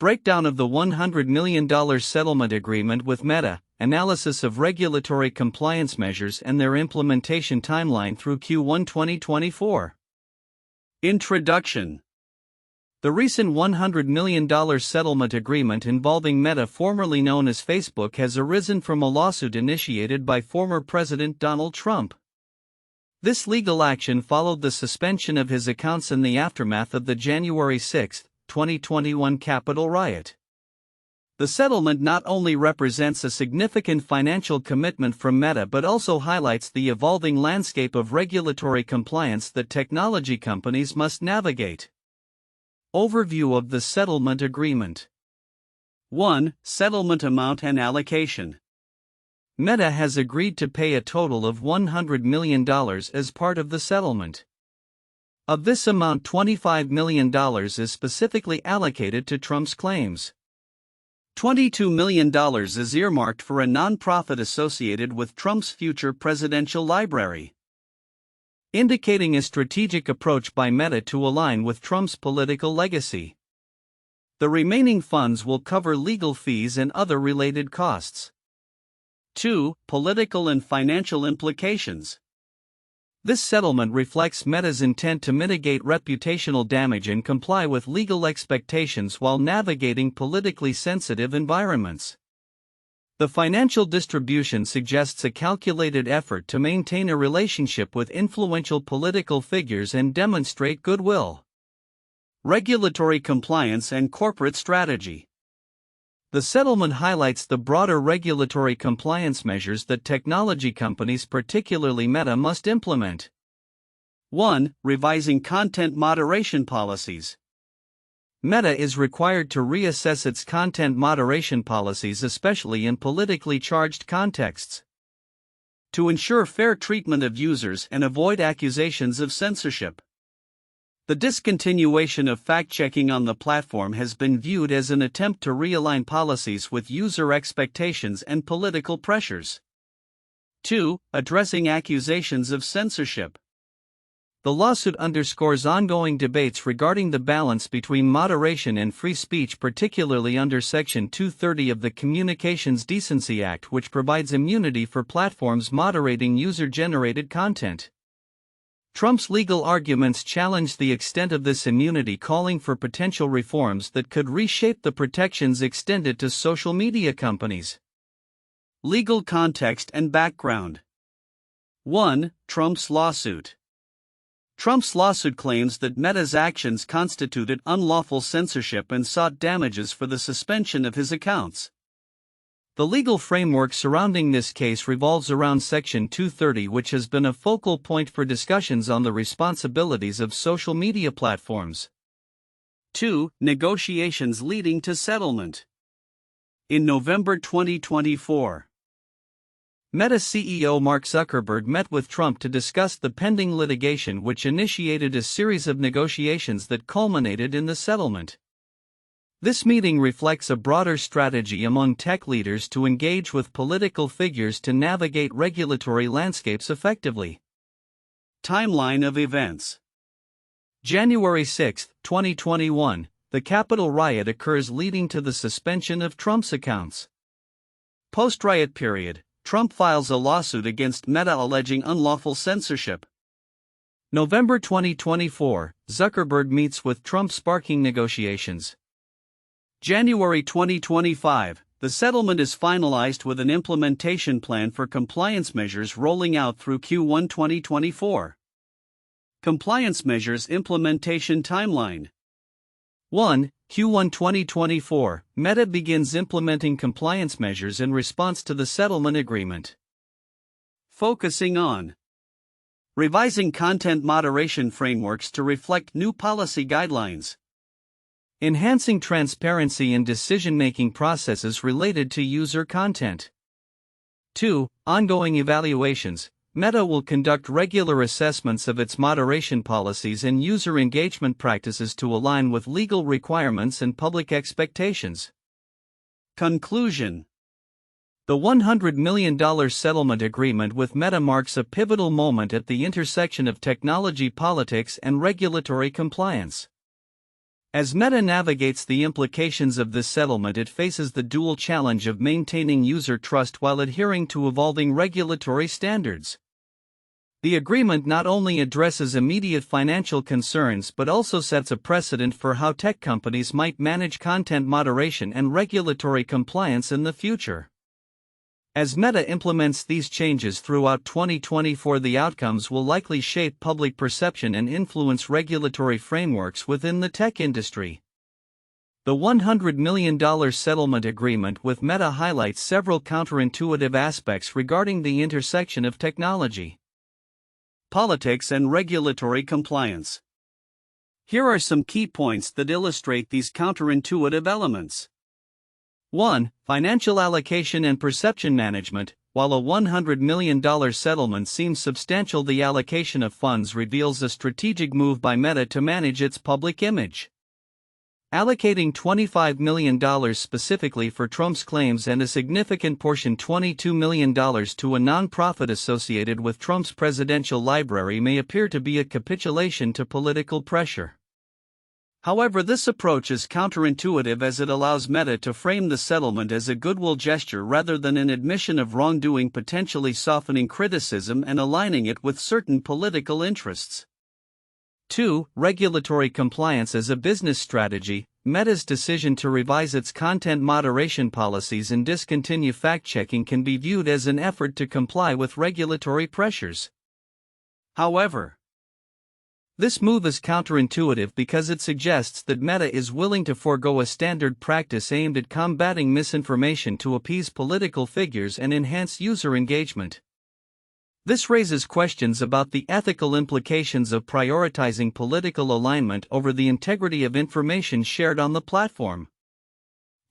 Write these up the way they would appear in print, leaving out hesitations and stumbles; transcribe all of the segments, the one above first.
Breakdown of the $100 million settlement agreement with Meta, analysis of regulatory compliance measures and their implementation timeline through Q1 2024. Introduction. The recent $100 million settlement agreement involving Meta, formerly known as Facebook, has arisen from a lawsuit initiated by former President Donald Trump. This legal action followed the suspension of his accounts in the aftermath of the January 6, 2021 Capitol riot. The settlement not only represents a significant financial commitment from Meta but also highlights the evolving landscape of regulatory compliance that technology companies must navigate. Overview of the settlement agreement. 1. Settlement amount and allocation. Meta has agreed to pay a total of $100 million as part of the settlement. Of this amount, $25 million is specifically allocated to Trump's claims. $22 million is earmarked for a nonprofit associated with Trump's future presidential library, indicating a strategic approach by Meta to align with Trump's political legacy. The remaining funds will cover legal fees and other related costs. 2. Political and financial implications. This settlement reflects Meta's intent to mitigate reputational damage and comply with legal expectations while navigating politically sensitive environments. The financial distribution suggests a calculated effort to maintain a relationship with influential political figures and demonstrate goodwill. Regulatory compliance and corporate strategy. The settlement highlights the broader regulatory compliance measures that technology companies, particularly Meta, must implement. 1. Revising content moderation policies. Meta is required to reassess its content moderation policies, especially in politically charged contexts, to ensure fair treatment of users and avoid accusations of censorship. The discontinuation of fact-checking on the platform has been viewed as an attempt to realign policies with user expectations and political pressures. 2. Addressing accusations of censorship. The lawsuit underscores ongoing debates regarding the balance between moderation and free speech, particularly under Section 230 of the Communications Decency Act, which provides immunity for platforms moderating user-generated content. Trump's legal arguments challenge the extent of this immunity, calling for potential reforms that could reshape the protections extended to social media companies. Legal context and background. 1. Trump's lawsuit. Trump's lawsuit claims that Meta's actions constituted unlawful censorship and sought damages for the suspension of his accounts. The legal framework surrounding this case revolves around Section 230, which has been a focal point for discussions on the responsibilities of social media platforms. 2. Negotiations leading to settlement. In November 2024, Meta CEO Mark Zuckerberg met with Trump to discuss the pending litigation, which initiated a series of negotiations that culminated in the settlement. This meeting reflects a broader strategy among tech leaders to engage with political figures to navigate regulatory landscapes effectively. Timeline of events. January 6, 2021, the Capitol riot occurs, leading to the suspension of Trump's accounts. Post-riot period, Trump files a lawsuit against Meta alleging unlawful censorship. November 2024, Zuckerberg meets with Trump, sparking negotiations. January 2025, the settlement is finalized with an implementation plan for compliance measures rolling out through Q1 2024. Compliance measures implementation timeline. 1. Q1 2024, Meta begins implementing compliance measures in response to the settlement agreement. Focusing on revising content moderation frameworks to reflect new policy guidelines, enhancing transparency in decision-making processes related to user content. 2. Ongoing evaluations. Meta will conduct regular assessments of its moderation policies and user engagement practices to align with legal requirements and public expectations. Conclusion. The $100 million settlement agreement with Meta marks a pivotal moment at the intersection of technology politics and regulatory compliance. As Meta navigates the implications of this settlement, it faces the dual challenge of maintaining user trust while adhering to evolving regulatory standards. The agreement not only addresses immediate financial concerns but also sets a precedent for how tech companies might manage content moderation and regulatory compliance in the future. As Meta implements these changes throughout 2024, the outcomes will likely shape public perception and influence regulatory frameworks within the tech industry. The $100 million settlement agreement with Meta highlights several counterintuitive aspects regarding the intersection of technology, politics, and regulatory compliance. Here are some key points that illustrate these counterintuitive elements. 1. Financial allocation and perception management. While a $100 million settlement seems substantial, the allocation of funds reveals a strategic move by Meta to manage its public image. Allocating $25 million specifically for Trump's claims and a significant portion, $22 million, to a nonprofit associated with Trump's presidential library may appear to be a capitulation to political pressure. However, this approach is counterintuitive as it allows Meta to frame the settlement as a goodwill gesture rather than an admission of wrongdoing, potentially softening criticism and aligning it with certain political interests. 2. Regulatory compliance as a business strategy. Meta's decision to revise its content moderation policies and discontinue fact-checking can be viewed as an effort to comply with regulatory pressures. However, this move is counterintuitive because it suggests that Meta is willing to forego a standard practice aimed at combating misinformation to appease political figures and enhance user engagement. This raises questions about the ethical implications of prioritizing political alignment over the integrity of information shared on the platform.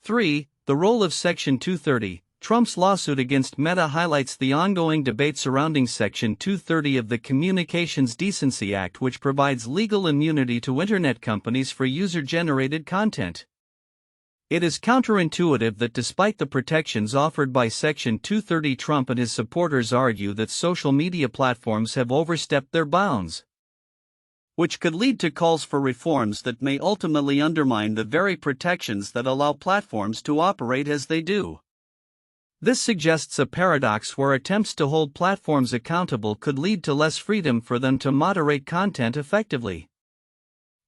3. The role of Section 230. Trump's lawsuit against Meta highlights the ongoing debate surrounding Section 230 of the Communications Decency Act, which provides legal immunity to Internet companies for user-generated content. It is counterintuitive that despite the protections offered by Section 230, Trump and his supporters argue that social media platforms have overstepped their bounds, which could lead to calls for reforms that may ultimately undermine the very protections that allow platforms to operate as they do. This suggests a paradox where attempts to hold platforms accountable could lead to less freedom for them to moderate content effectively.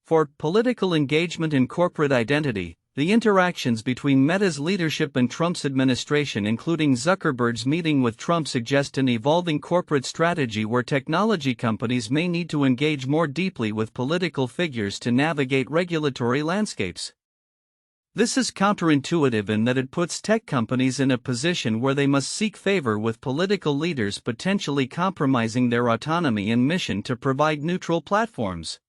4. Political engagement and corporate identity. The interactions between Meta's leadership and Trump's administration, including Zuckerberg's meeting with Trump, suggest an evolving corporate strategy where technology companies may need to engage more deeply with political figures to navigate regulatory landscapes. This is counterintuitive in that it puts tech companies in a position where they must seek favor with political leaders, potentially compromising their autonomy and mission to provide neutral platforms.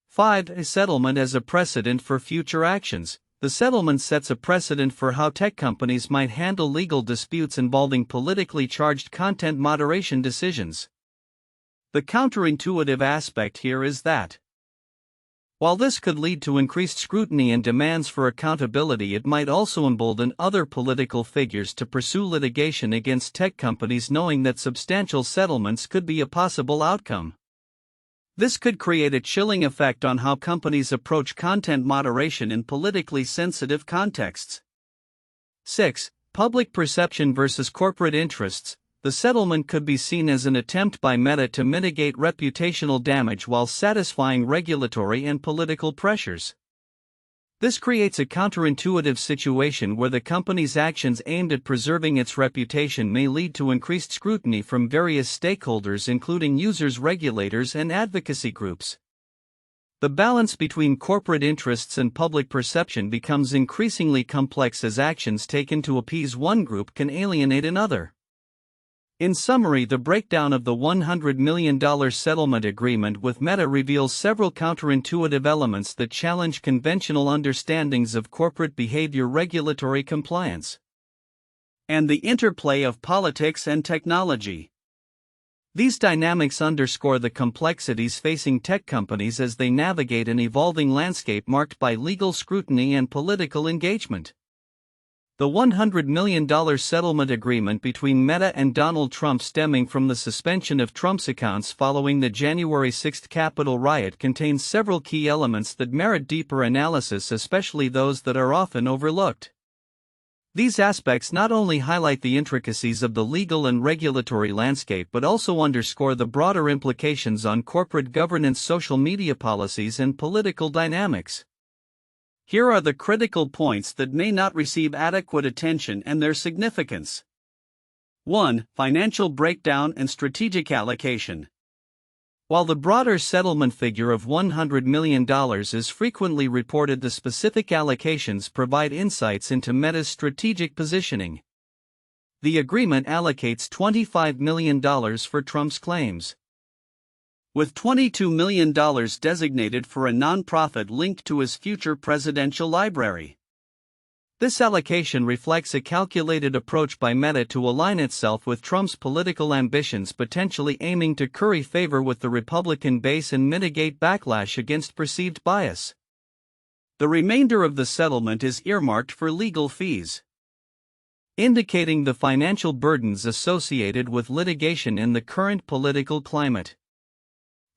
5. A settlement as a precedent for future actions. The settlement sets a precedent for how tech companies might handle legal disputes involving politically charged content moderation decisions. The counterintuitive aspect here is that, while this could lead to increased scrutiny and demands for accountability, it might also embolden other political figures to pursue litigation against tech companies, knowing that substantial settlements could be a possible outcome. This could create a chilling effect on how companies approach content moderation in politically sensitive contexts. 6. Public perception versus corporate interests. The settlement could be seen as an attempt by Meta to mitigate reputational damage while satisfying regulatory and political pressures. This creates a counterintuitive situation where the company's actions aimed at preserving its reputation may lead to increased scrutiny from various stakeholders, including users, regulators, and advocacy groups. The balance between corporate interests and public perception becomes increasingly complex as actions taken to appease one group can alienate another. In summary, the breakdown of the $100 million settlement agreement with Meta reveals several counterintuitive elements that challenge conventional understandings of corporate behavior, regulatory compliance, and the interplay of politics and technology. These dynamics underscore the complexities facing tech companies as they navigate an evolving landscape marked by legal scrutiny and political engagement. The $100 million settlement agreement between Meta and Donald Trump stemming from the suspension of Trump's accounts following the January 6 Capitol riot contains several key elements that merit deeper analysis, especially those that are often overlooked. These aspects not only highlight the intricacies of the legal and regulatory landscape but also underscore the broader implications on corporate governance, social media policies, and political dynamics. Here are the critical points that may not receive adequate attention and their significance. 1. Financial breakdown and strategic allocation. While the broader settlement figure of $100 million is frequently reported, the specific allocations provide insights into Meta's strategic positioning. The agreement allocates $25 million for Trump's claims, with $22 million designated for a nonprofit linked to his future presidential library. This allocation reflects a calculated approach by Meta to align itself with Trump's political ambitions, potentially aiming to curry favor with the Republican base and mitigate backlash against perceived bias. The remainder of the settlement is earmarked for legal fees, indicating the financial burdens associated with litigation in the current political climate.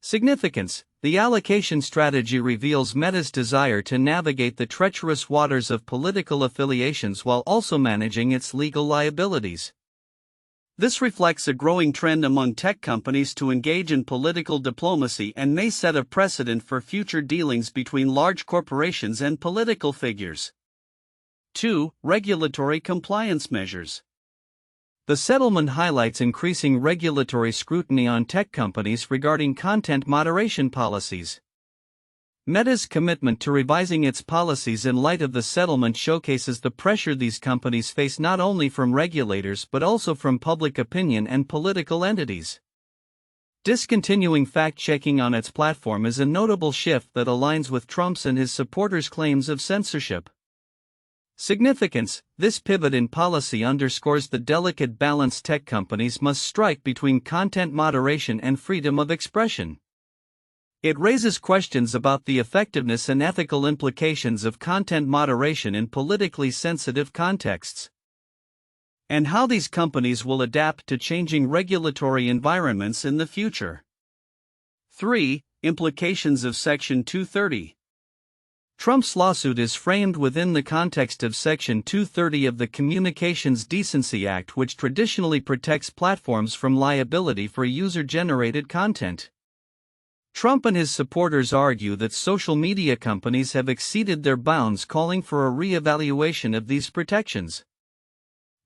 Significance. The allocation strategy reveals Meta's desire to navigate the treacherous waters of political affiliations while also managing its legal liabilities. This reflects a growing trend among tech companies to engage in political diplomacy and may set a precedent for future dealings between large corporations and political figures. 2. Regulatory compliance measures. The settlement highlights increasing regulatory scrutiny on tech companies regarding content moderation policies. Meta's commitment to revising its policies in light of the settlement showcases the pressure these companies face not only from regulators but also from public opinion and political entities. Discontinuing fact-checking on its platform is a notable shift that aligns with Trump's and his supporters' claims of censorship. Significance. This pivot in policy underscores the delicate balance tech companies must strike between content moderation and freedom of expression. It raises questions about the effectiveness and ethical implications of content moderation in politically sensitive contexts, and how these companies will adapt to changing regulatory environments in the future. 3. Implications of Section 230. Trump's lawsuit is framed within the context of Section 230 of the Communications Decency Act, which traditionally protects platforms from liability for user-generated content. Trump and his supporters argue that social media companies have exceeded their bounds, calling for a re-evaluation of these protections.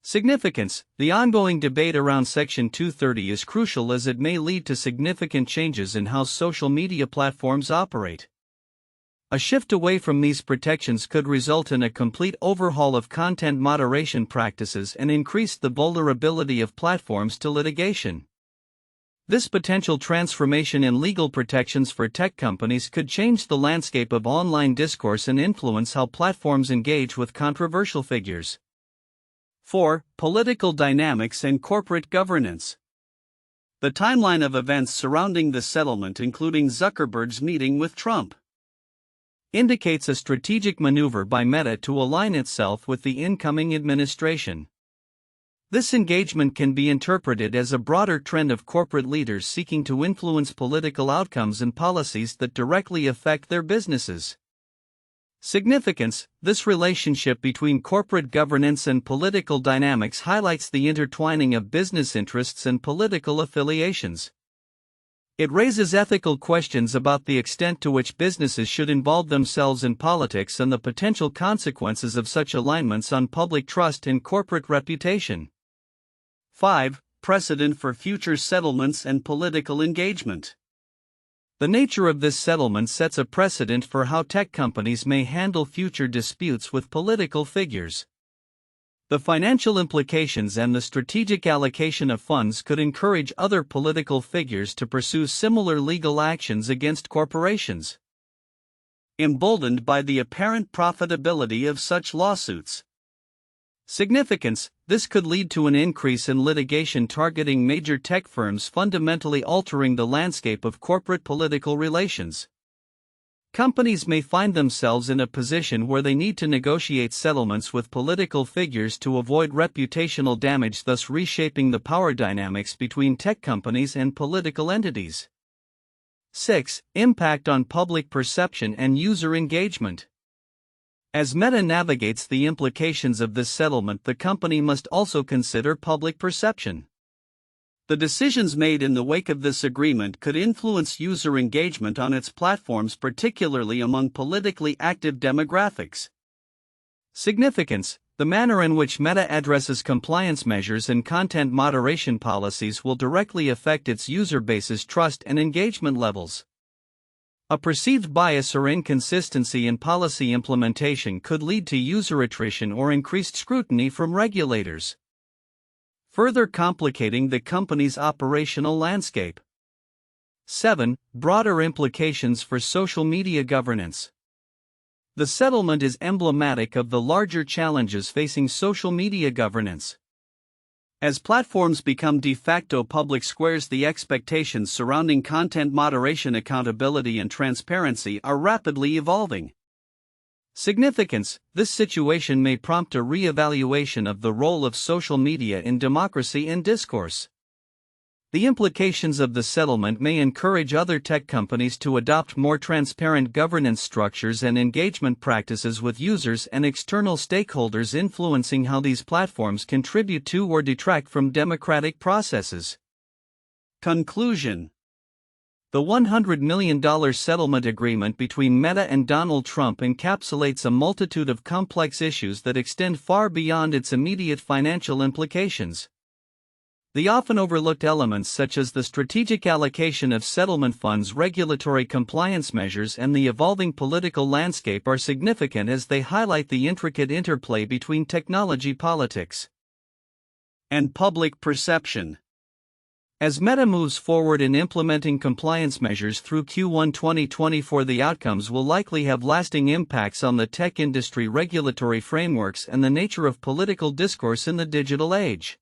Significance. The ongoing debate around Section 230 is crucial as it may lead to significant changes in how social media platforms operate. A shift away from these protections could result in a complete overhaul of content moderation practices and increase the vulnerability of platforms to litigation. This potential transformation in legal protections for tech companies could change the landscape of online discourse and influence how platforms engage with controversial figures. 4. Political dynamics and corporate governance. The timeline of events surrounding the settlement, including Zuckerberg's meeting with Trump, indicates a strategic maneuver by Meta to align itself with the incoming administration. This engagement can be interpreted as a broader trend of corporate leaders seeking to influence political outcomes and policies that directly affect their businesses. Significance. This relationship between corporate governance and political dynamics highlights the intertwining of business interests and political affiliations. It raises ethical questions about the extent to which businesses should involve themselves in politics and the potential consequences of such alignments on public trust and corporate reputation. 5. Precedent for future settlements and political engagement. The nature of this settlement sets a precedent for how tech companies may handle future disputes with political figures. The financial implications and the strategic allocation of funds could encourage other political figures to pursue similar legal actions against corporations. Emboldened by the apparent profitability of such lawsuits. Significance. This could lead to an increase in litigation targeting major tech firms, fundamentally altering the landscape of corporate political relations. Companies may find themselves in a position where they need to negotiate settlements with political figures to avoid reputational damage, thus reshaping the power dynamics between tech companies and political entities. 6. Impact on public perception and user engagement. As Meta navigates the implications of this settlement, the company must also consider public perception. The decisions made in the wake of this agreement could influence user engagement on its platforms, particularly among politically active demographics. Significance: the manner in which Meta addresses compliance measures and content moderation policies will directly affect its user base's trust and engagement levels. A perceived bias or inconsistency in policy implementation could lead to user attrition or increased scrutiny from regulators, further complicating the company's operational landscape. 7. Broader implications for social media governance. The settlement is emblematic of the larger challenges facing social media governance. As platforms become de facto public squares, the expectations surrounding content moderation, accountability, and transparency are rapidly evolving. Significance: this situation may prompt a re-evaluation of the role of social media in democracy and discourse. The implications of the settlement may encourage other tech companies to adopt more transparent governance structures and engagement practices with users and external stakeholders, influencing how these platforms contribute to or detract from democratic processes. Conclusion: the $100 million settlement agreement between Meta and Donald Trump encapsulates a multitude of complex issues that extend far beyond its immediate financial implications. The often overlooked elements such as the strategic allocation of settlement funds, regulatory compliance measures, and the evolving political landscape are significant as they highlight the intricate interplay between technology, politics, and public perception. As Meta moves forward in implementing compliance measures through Q1 2024, the outcomes will likely have lasting impacts on the tech industry, regulatory frameworks, and the nature of political discourse in the digital age.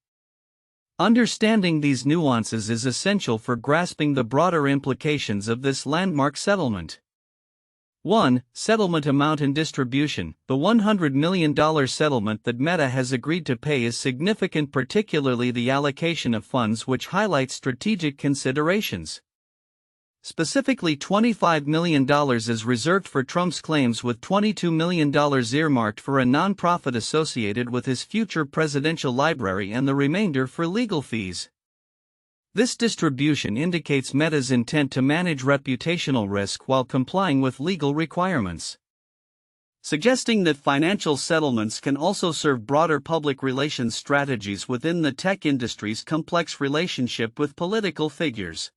Understanding these nuances is essential for grasping the broader implications of this landmark settlement. 1. Settlement amount and distribution. The $100 million settlement that Meta has agreed to pay is significant, particularly the allocation of funds, which highlights strategic considerations. Specifically, $25 million is reserved for Trump's claims, with $22 million earmarked for a nonprofit associated with his future presidential library, and the remainder for legal fees. This distribution indicates Meta's intent to manage reputational risk while complying with legal requirements, suggesting that financial settlements can also serve broader public relations strategies within the tech industry's complex relationship with political figures.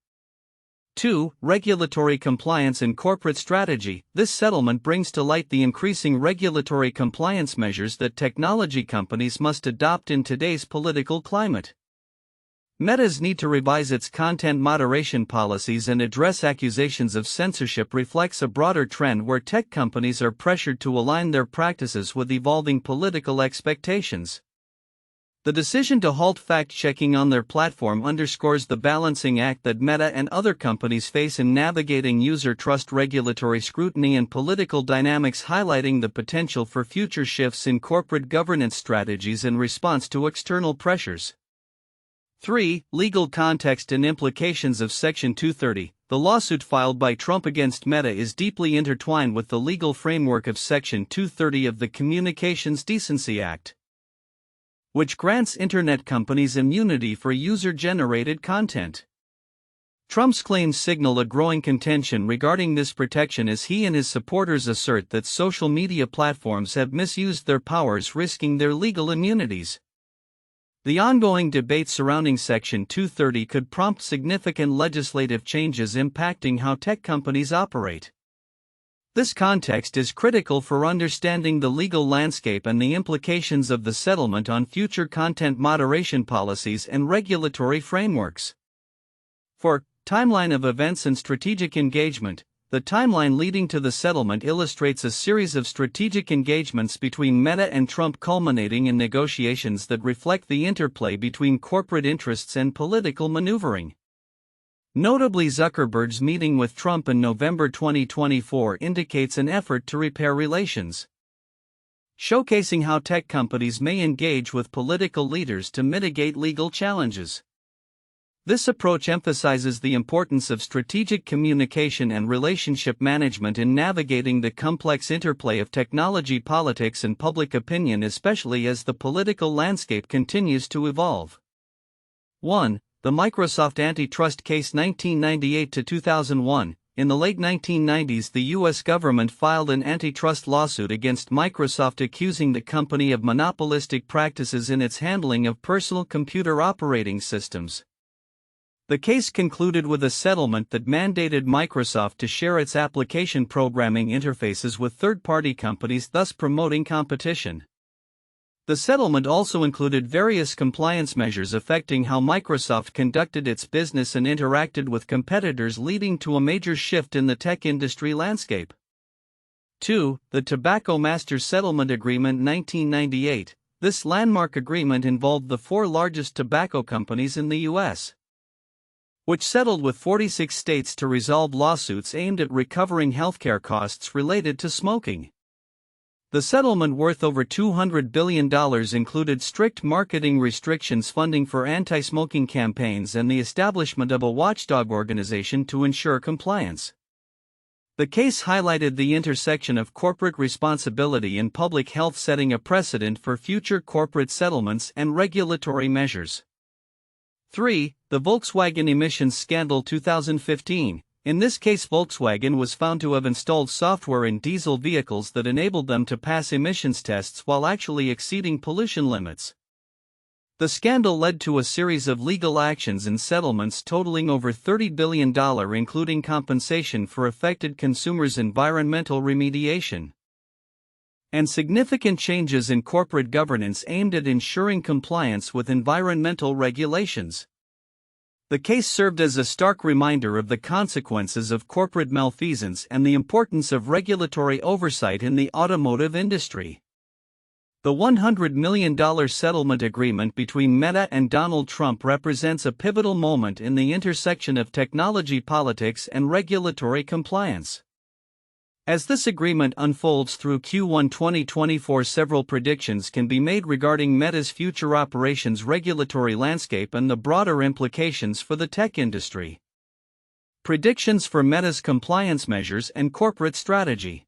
2. Regulatory compliance and corporate strategy. This settlement brings to light the increasing regulatory compliance measures that technology companies must adopt in today's political climate. Meta's need to revise its content moderation policies and address accusations of censorship reflects a broader trend where tech companies are pressured to align their practices with evolving political expectations. The decision to halt fact-checking on their platform underscores the balancing act that Meta and other companies face in navigating user trust, regulatory scrutiny, and political dynamics, highlighting the potential for future shifts in corporate governance strategies in response to external pressures. 3. Legal context and implications of Section 230. The lawsuit filed by Trump against Meta is deeply intertwined with the legal framework of Section 230 of the Communications Decency Act, which grants internet companies immunity for user-generated content. Trump's claims signal a growing contention regarding this protection as he and his supporters assert that social media platforms have misused their powers, risking their legal immunities. The ongoing debate surrounding Section 230 could prompt significant legislative changes impacting how tech companies operate. This context is critical for understanding the legal landscape and the implications of the settlement on future content moderation policies and regulatory frameworks. 4. Timeline of events and strategic engagement. The timeline leading to the settlement illustrates a series of strategic engagements between Meta and Trump, culminating in negotiations that reflect the interplay between corporate interests and political maneuvering. Notably, Zuckerberg's meeting with Trump in November 2024 indicates an effort to repair relations, showcasing how tech companies may engage with political leaders to mitigate legal challenges. This approach emphasizes the importance of strategic communication and relationship management in navigating the complex interplay of technology, politics, and public opinion, especially as the political landscape continues to evolve. 1. The Microsoft antitrust case 1998-2001. In the late 1990s, the U.S. government filed an antitrust lawsuit against Microsoft accusing the company of monopolistic practices in its handling of personal computer operating systems. The case concluded with a settlement that mandated Microsoft to share its application programming interfaces with third-party companies, thus promoting competition. The settlement also included various compliance measures affecting how Microsoft conducted its business and interacted with competitors, leading to a major shift in the tech industry landscape. 2. The Tobacco Master Settlement Agreement 1998. This landmark agreement involved the four largest tobacco companies in the U.S., which settled with 46 states to resolve lawsuits aimed at recovering healthcare costs related to smoking. The settlement, worth over $200 billion, included strict marketing restrictions, funding for anti-smoking campaigns, and the establishment of a watchdog organization to ensure compliance. The case highlighted the intersection of corporate responsibility and public health, setting a precedent for future corporate settlements and regulatory measures. 3. The Volkswagen emissions scandal 2015. In this case, Volkswagen was found to have installed software in diesel vehicles that enabled them to pass emissions tests while actually exceeding pollution limits. The scandal led to a series of legal actions and settlements totaling over $30 billion, including compensation for affected consumers, environmental remediation, and significant changes in corporate governance aimed at ensuring compliance with environmental regulations. The case served as a stark reminder of the consequences of corporate malfeasance and the importance of regulatory oversight in the automotive industry. The $100 million settlement agreement between Meta and Donald Trump represents a pivotal moment in the intersection of technology, politics, and regulatory compliance. As this agreement unfolds through Q1 2024, several predictions can be made regarding Meta's future operations, regulatory landscape, and the broader implications for the tech industry. Predictions for Meta's compliance measures and corporate strategy.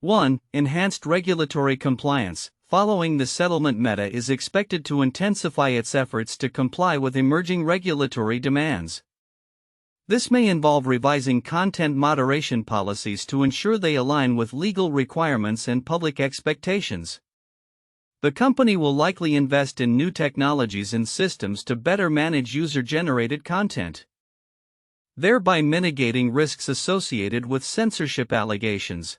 1. Enhanced regulatory compliance. Following the settlement, Meta is expected to intensify its efforts to comply with emerging regulatory demands. This may involve revising content moderation policies to ensure they align with legal requirements and public expectations. The company will likely invest in new technologies and systems to better manage user-generated content, thereby mitigating risks associated with censorship allegations.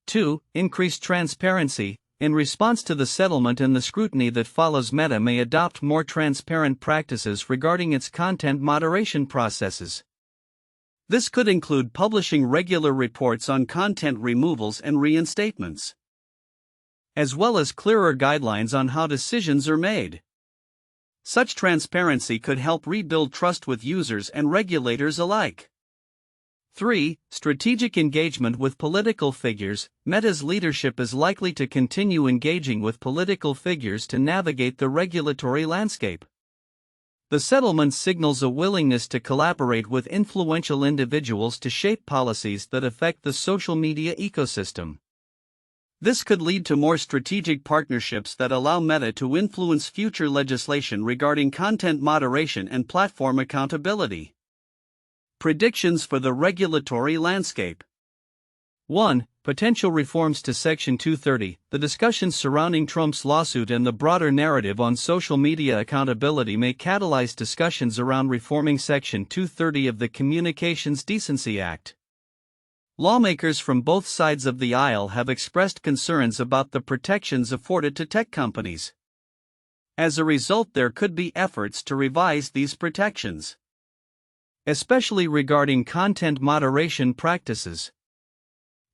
2. Increased transparency. In response to the settlement and the scrutiny that follows, Meta may adopt more transparent practices regarding its content moderation processes. This could include publishing regular reports on content removals and reinstatements, as well as clearer guidelines on how decisions are made. Such transparency could help rebuild trust with users and regulators alike. 3. Strategic engagement with political figures. Meta's leadership is likely to continue engaging with political figures to navigate the regulatory landscape. The settlement signals a willingness to collaborate with influential individuals to shape policies that affect the social media ecosystem. This could lead to more strategic partnerships that allow Meta to influence future legislation regarding content moderation and platform accountability. Predictions for the regulatory landscape. 1. Potential reforms to Section 230. The discussions surrounding Trump's lawsuit and the broader narrative on social media accountability may catalyze discussions around reforming Section 230 of the Communications Decency Act. Lawmakers from both sides of the aisle have expressed concerns about the protections afforded to tech companies. As a result, there could be efforts to revise these protections, especially regarding content moderation practices.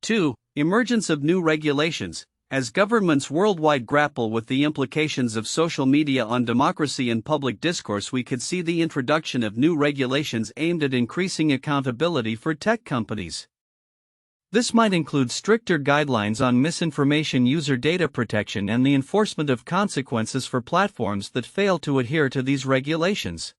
2. Emergence of new regulations. As governments worldwide grapple with the implications of social media on democracy and public discourse, we could see the introduction of new regulations aimed at increasing accountability for tech companies. This might include stricter guidelines on misinformation, user data protection, and the enforcement of consequences for platforms that fail to adhere to these regulations.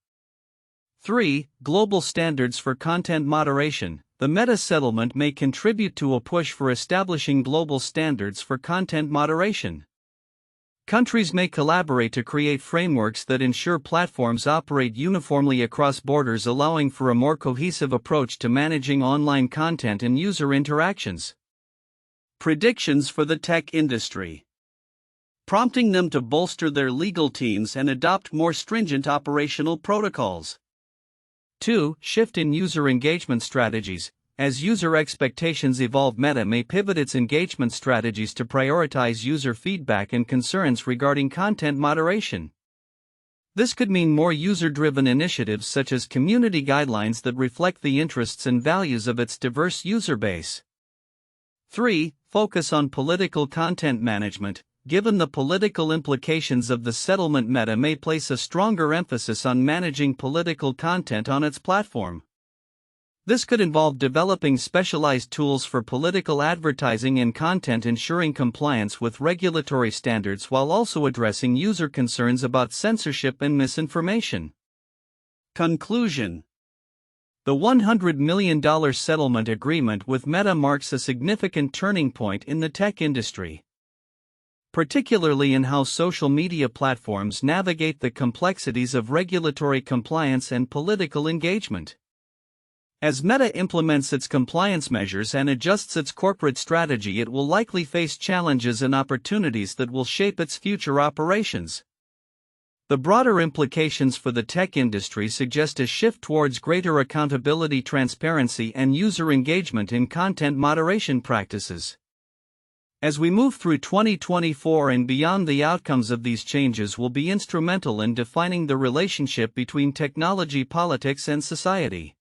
3. Global standards for content moderation. The Meta settlement may contribute to a push for establishing global standards for content moderation. Countries may collaborate to create frameworks that ensure platforms operate uniformly across borders, allowing for a more cohesive approach to managing online content and user interactions. Predictions for the tech industry, prompting them to bolster their legal teams and adopt more stringent operational protocols. 2. Shift in user engagement strategies. As user expectations evolve, Meta may pivot its engagement strategies to prioritize user feedback and concerns regarding content moderation. This could mean more user-driven initiatives such as community guidelines that reflect the interests and values of its diverse user base. 3. Focus on political content management. Given the political implications of the settlement, Meta may place a stronger emphasis on managing political content on its platform. This could involve developing specialized tools for political advertising and content, ensuring compliance with regulatory standards while also addressing user concerns about censorship and misinformation. Conclusion: the $100 million settlement agreement with Meta marks a significant turning point in the tech industry, particularly in how social media platforms navigate the complexities of regulatory compliance and political engagement. As Meta implements its compliance measures and adjusts its corporate strategy, it will likely face challenges and opportunities that will shape its future operations. The broader implications for the tech industry suggest a shift towards greater accountability, transparency, and user engagement in content moderation practices. As we move through 2024 and beyond, the outcomes of these changes will be instrumental in defining the relationship between technology, politics, and society.